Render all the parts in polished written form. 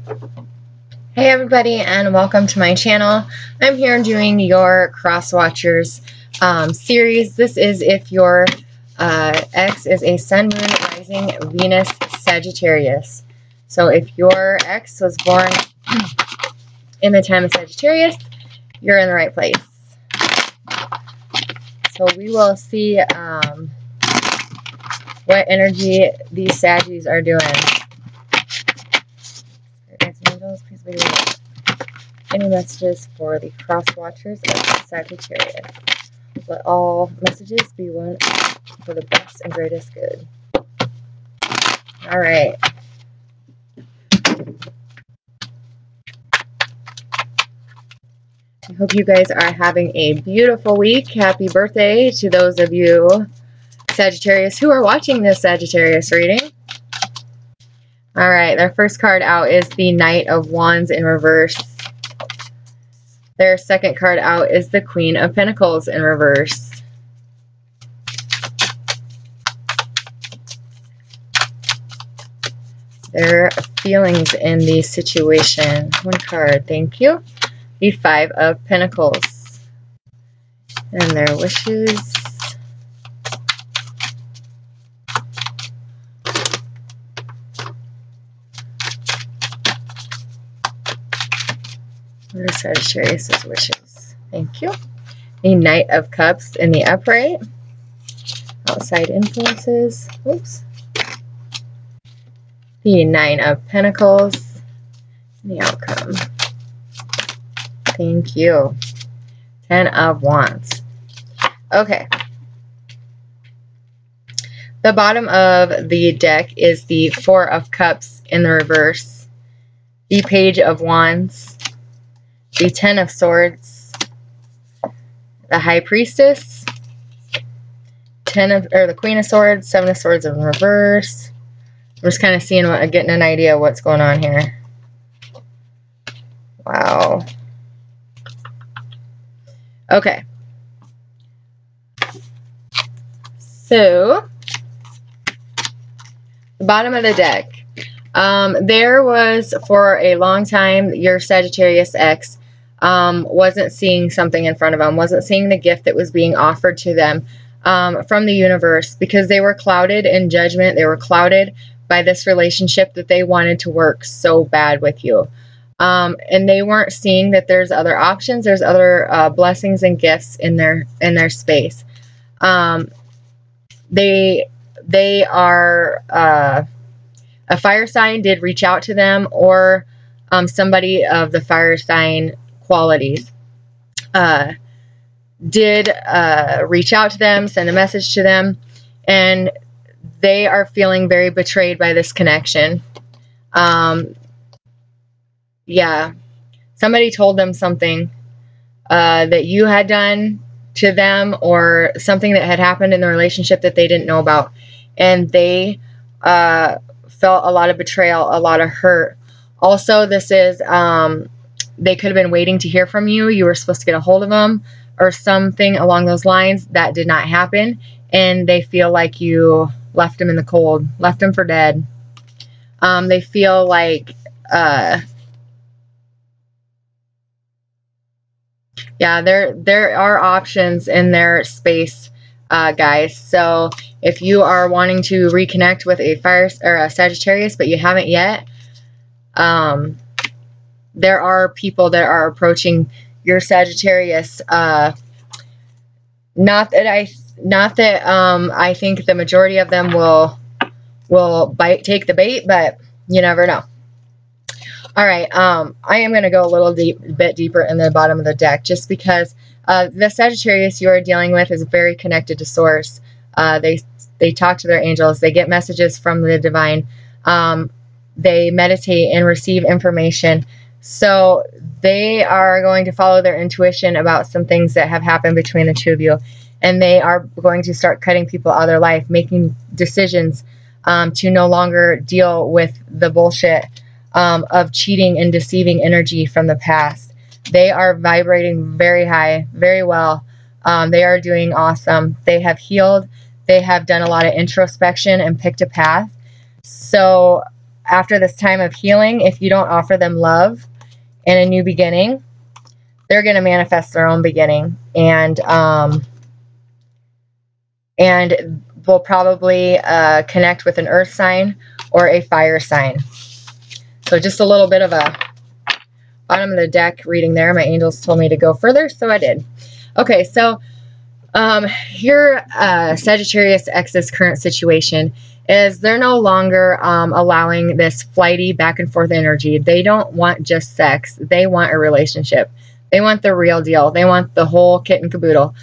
Hey everybody, and welcome to my channel. I'm here doing your Cross-Watchers series. This is if your ex is a Sun, Moon, Rising, Venus, Sagittarius. So if your ex was born in the time of Sagittarius, you're in the right place. So we will see what energy these Saggies are doing. Please be any messages for the Cross-Watchers of Sagittarius. Let all messages be one for the best and greatest good. Alright. I hope you guys are having a beautiful week. Happy birthday to those of you Sagittarius who are watching this Sagittarius reading. Alright, their first card out is the Knight of Wands in reverse. Their second card out is the Queen of Pentacles in reverse. Their feelings in the situation. One card, thank you. The Five of Pentacles. And their wishes. Sagittarius' wishes. Thank you. The Knight of Cups in the upright. Outside influences. Oops. The Nine of Pentacles. The outcome. Thank you. Ten of Wands. Okay. The bottom of the deck is the Four of Cups in the reverse. The Page of Wands. The Ten of Swords, the High Priestess, the Queen of Swords, Seven of Swords in reverse. I'm just kind of seeing getting an idea of what's going on here. Wow. Okay. So, the bottom of the deck. There was, for a long time, your Sagittarius ex wasn't seeing something in front of them, wasn't seeing the gift that was being offered to them from the universe, because they were clouded in judgment. They were clouded by this relationship that they wanted to work so bad with you. And they weren't seeing that there's other options, there's other blessings and gifts in their space. They are a fire sign did reach out to them, or somebody of the fire sign qualities did reach out to them, send a message to them, and they are feeling very betrayed by this connection. Yeah, somebody told them something that you had done to them, or something that had happened in the relationship that they didn't know about, and they felt a lot of betrayal, a lot of hurt. Also, this is they could have been waiting to hear from you. You were supposed to get a hold of them or something along those lines. That did not happen, and they feel like you left them in the cold, left them for dead. They feel like yeah, there are options in their space, guys. So if you are wanting to reconnect with a fire or a Sagittarius, but you haven't yet, there are people that are approaching your Sagittarius. Not that I think the majority of them will take the bait, but you never know. All right, I am going to go a little bit deeper in the bottom of the deck, just because the Sagittarius you are dealing with is very connected to Source. They talk to their angels. They get messages from the divine. They meditate and receive information. So they are going to follow their intuition about some things that have happened between the two of you. And they are going to start cutting people out of their life, making decisions to no longer deal with the bullshit of cheating and deceiving energy from the past. They are vibrating very high, very well. They are doing awesome. They have healed. They have done a lot of introspection and picked a path. So after this time of healing, if you don't offer them love and a new beginning, they're going to manifest their own beginning, and will probably connect with an earth sign or a fire sign. So just a little bit of a bottom of the deck reading there. My angels told me to go further, so I did. Okay, so here, Sagittarius X's current situation is they're no longer allowing this flighty back and forth energy. They don't want just sex. They want a relationship. They want the real deal. They want the whole kit and caboodle.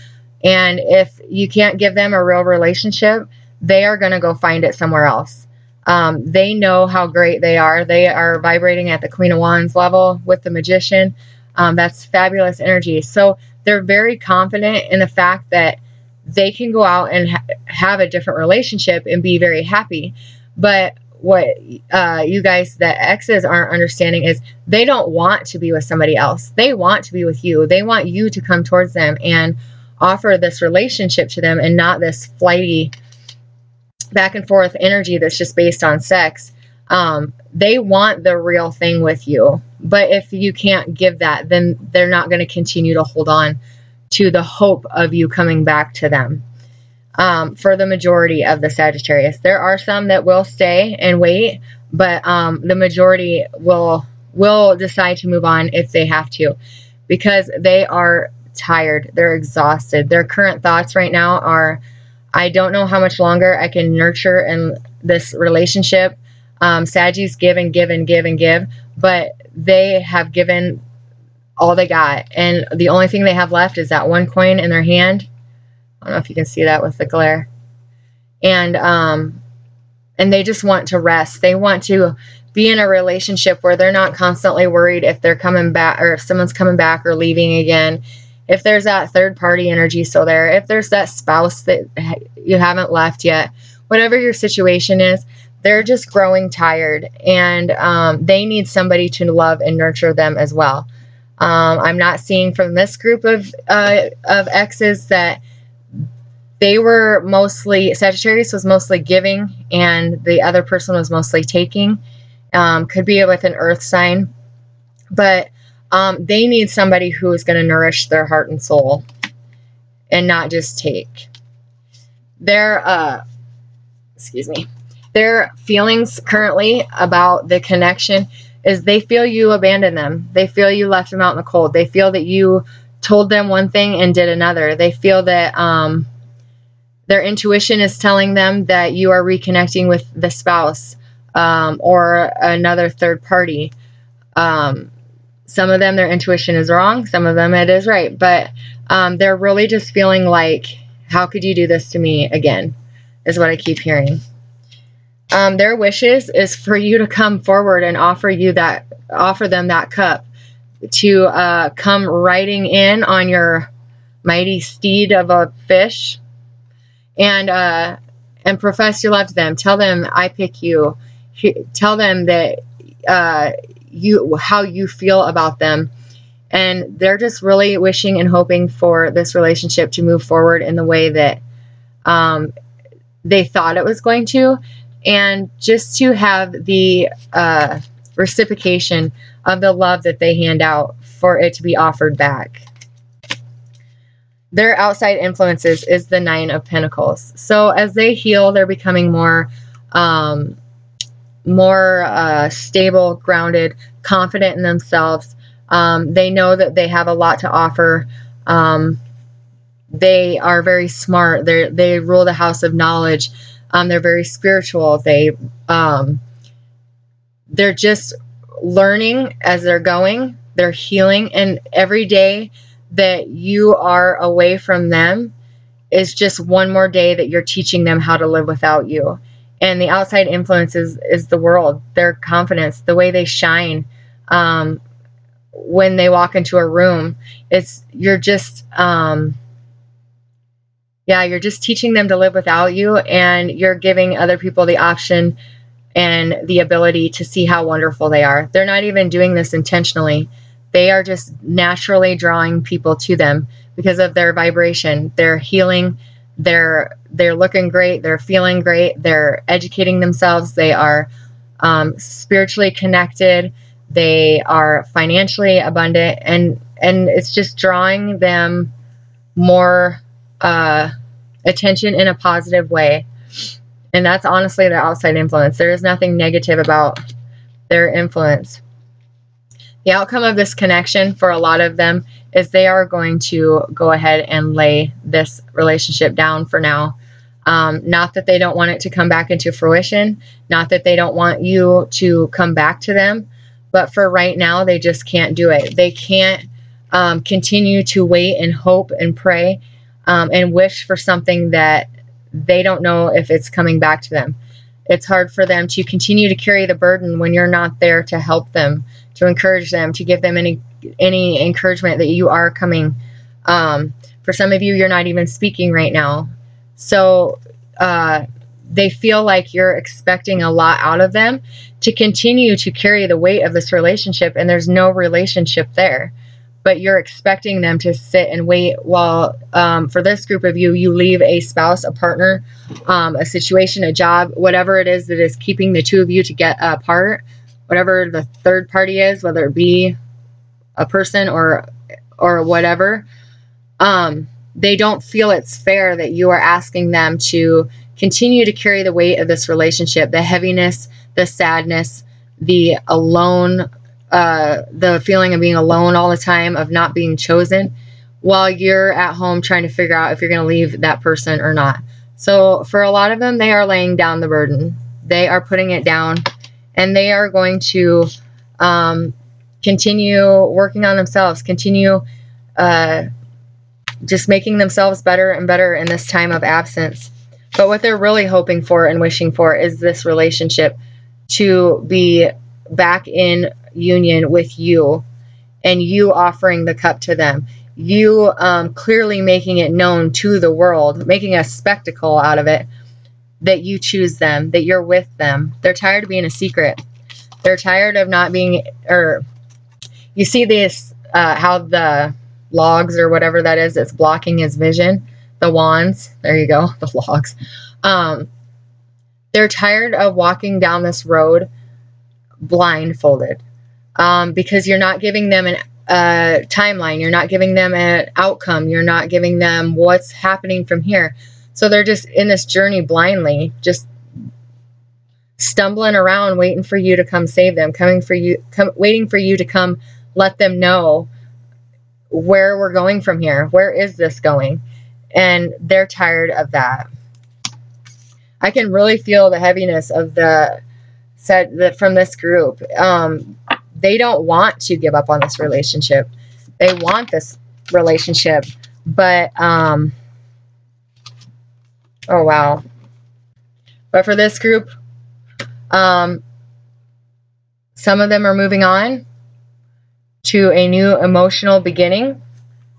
And if you can't give them a real relationship, they are going to go find it somewhere else. They know how great they are. They are vibrating at the Queen of Wands level with the Magician. That's fabulous energy. So they're very confident in the fact that they can go out and have a different relationship and be very happy. But what you guys, the exes, aren't understanding is they don't want to be with somebody else. They want to be with you. They want you to come towards them and offer this relationship to them, and not this flighty back and forth energy that's just based on sex. They want the real thing with you. But if you can't give that, then they're not going to continue to hold on to the hope of you coming back to them. For the majority of the Sagittarius, there are some that will stay and wait, but the majority will decide to move on if they have to, because they are tired. They're exhausted. Their current thoughts right now are, I don't know how much longer I can nurture in this relationship. Saggies give and give and give and give, but they have given all they got, and the only thing they have left is that one coin in their hand. I don't know if you can see that with the glare. And they just want to rest. They want to be in a relationship where they're not constantly worried if they're coming back, or if someone's coming back or leaving again. If there's that third party energy still there, if there's that spouse that you haven't left yet, whatever your situation is, they're just growing tired, and they need somebody to love and nurture them as well. I'm not seeing from this group of exes that they were mostly, Sagittarius was mostly giving and the other person was mostly taking. Could be with an earth sign, but they need somebody who is going to nourish their heart and soul and not just take. Their feelings currently about the connection is they feel you abandoned them. They feel you left them out in the cold. They feel that you told them one thing and did another. They feel that their intuition is telling them that you are reconnecting with the spouse or another third party. Some of them, their intuition is wrong. Some of them, it is right. But they're really just feeling like, how could you do this to me again, is what I keep hearing. Their wishes is for you to come forward and offer them that cup, to come riding in on your mighty steed of a fish, and profess your love to them. Tell them, I pick you. Tell them that how you feel about them. And they're just really wishing and hoping for this relationship to move forward in the way that they thought it was going to, and just to have the reciprocation of the love that they hand out for it to be offered back. Their outside influences is the 9 of Pentacles. So as they heal, they're becoming more stable, grounded, confident in themselves. They know that they have a lot to offer. They are very smart. They rule the house of knowledge. They're very spiritual. They're just learning as they're going. They're healing, and every day that you are away from them is just one more day that you're teaching them how to live without you. And the outside influence is the world, their confidence, the way they shine. When they walk into a room, you're just teaching them to live without you, and you're giving other people the option and the ability to see how wonderful they are. They're not even doing this intentionally. They are just naturally drawing people to them because of their vibration. They're healing. They're looking great. They're feeling great. They're educating themselves. They are spiritually connected. They are financially abundant, and it's just drawing them more attention in a positive way. And that's honestly their outside influence. There is nothing negative about their influence. The outcome of this connection for a lot of them is they are going to go ahead and lay this relationship down for now. Not that they don't want it to come back into fruition, not that they don't want you to come back to them, but for right now, they just can't do it. They can't continue to wait and hope and pray and wish for something that they don't know if it's coming back to them. It's hard for them to continue to carry the burden when you're not there to help them, to encourage them, to give them any encouragement that you are coming. For some of you, you're not even speaking right now. So they feel like you're expecting a lot out of them to continue to carry the weight of this relationship, and there's no relationship there. But you're expecting them to sit and wait while, for this group of you, you leave a spouse, a partner, a situation, a job, whatever it is that is keeping the two of you to get apart, whatever the third party is, whether it be a person or whatever. They don't feel it's fair that you are asking them to continue to carry the weight of this relationship, the heaviness, the sadness, the alone, the feeling of being alone all the time, of not being chosen, while you're at home trying to figure out if you're going to leave that person or not. So for a lot of them, they are laying down the burden. They are putting it down, and they are going to continue working on themselves, continue just making themselves better and better in this time of absence. But what they're really hoping for and wishing for is this relationship to be back in union with you, and you offering the cup to them. You clearly making it known to the world, making a spectacle out of it, that you choose them, that you're with them. They're tired of being a secret. They're tired of not being, or you see this, how the logs or whatever that is that's blocking his vision, the wands, there you go, the logs. They're tired of walking down this road blindfolded, because you're not giving them a timeline, you're not giving them an outcome, you're not giving them what's happening from here. So they're just in this journey blindly, just stumbling around, waiting for you to come save them, waiting for you to come let them know where we're going from here. Where is this going? And they're tired of that. I can really feel the heaviness of from this group. They don't want to give up on this relationship. They want this relationship, but oh wow. But for this group, some of them are moving on to a new emotional beginning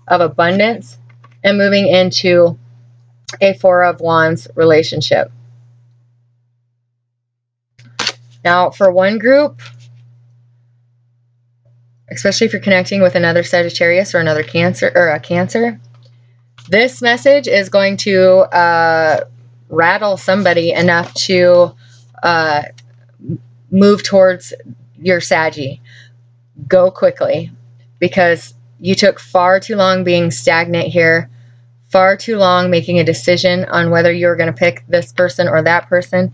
of abundance and moving into a Four of Wands relationship. Now, for one group, especially if you're connecting with another Sagittarius or another Cancer, or a Cancer, this message is going to rattle somebody enough to move towards your Saggy. Go quickly, because you took far too long being stagnant here, far too long making a decision on whether you're going to pick this person or that person.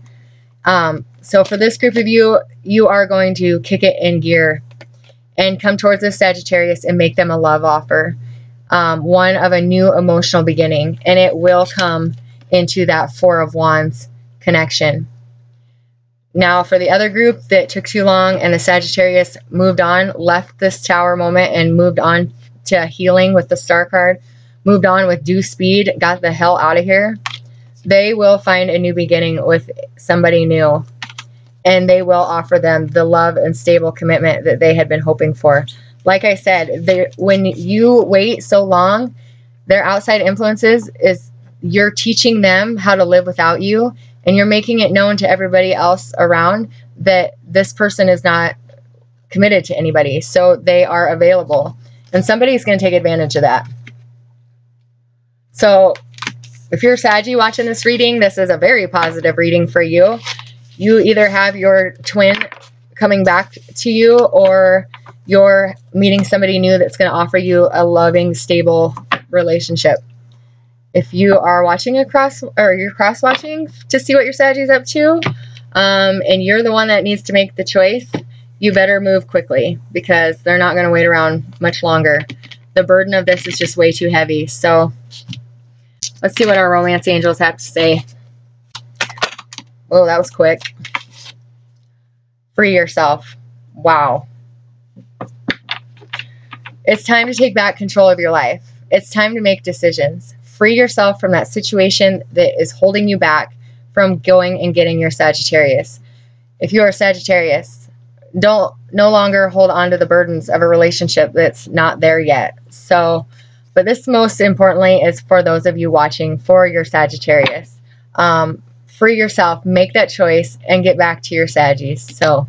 So for this group of you, you are going to kick it in gear and come towards this Sagittarius and make them a love offer, one of a new emotional beginning, and it will come into that Four of Wands connection. Now, for the other group that took too long and the Sagittarius moved on, left this Tower moment and moved on to healing with the Star card, moved on with due speed, got the hell out of here, they will find a new beginning with somebody new. And they will offer them the love and stable commitment that they had been hoping for. Like I said, when you wait so long, their outside influences is you're teaching them how to live without you. And you're making it known to everybody else around that this person is not committed to anybody. So they are available. And somebody's going to take advantage of that. So if you're Saggy watching this reading, this is a very positive reading for you. you either have your twin coming back to you, or you're meeting somebody new that's going to offer you a loving, stable relationship. If you are watching you're cross-watching to see what your Sag is up to, and you're the one that needs to make the choice, you better move quickly, because they're not going to wait around much longer. The burden of this is just way too heavy. So let's see what our romance angels have to say. Oh, that was quick. Free yourself. Wow. It's time to take back control of your life. It's time to make decisions. Free yourself from that situation that is holding you back from going and getting your Sagittarius. If you are Sagittarius, no longer hold on to the burdens of a relationship that's not there yet. So, but this most importantly is for those of you watching, for your Sagittarius. Free yourself, make that choice, and get back to your Saggies. So, all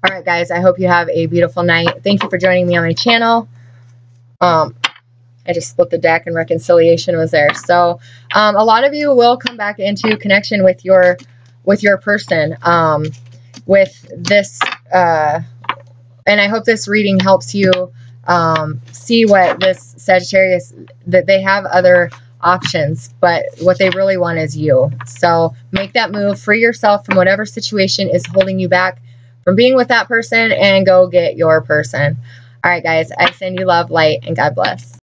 right, guys, I hope you have a beautiful night. Thank you for joining me on my channel. I just split the deck, and reconciliation was there. So a lot of you will come back into connection with your person with this, and I hope this reading helps you see what this Sagittarius, that they have other options, but what they really want is you. So make that move, free yourself from whatever situation is holding you back from being with that person, and go get your person. All right, guys, I send you love, light, and God bless.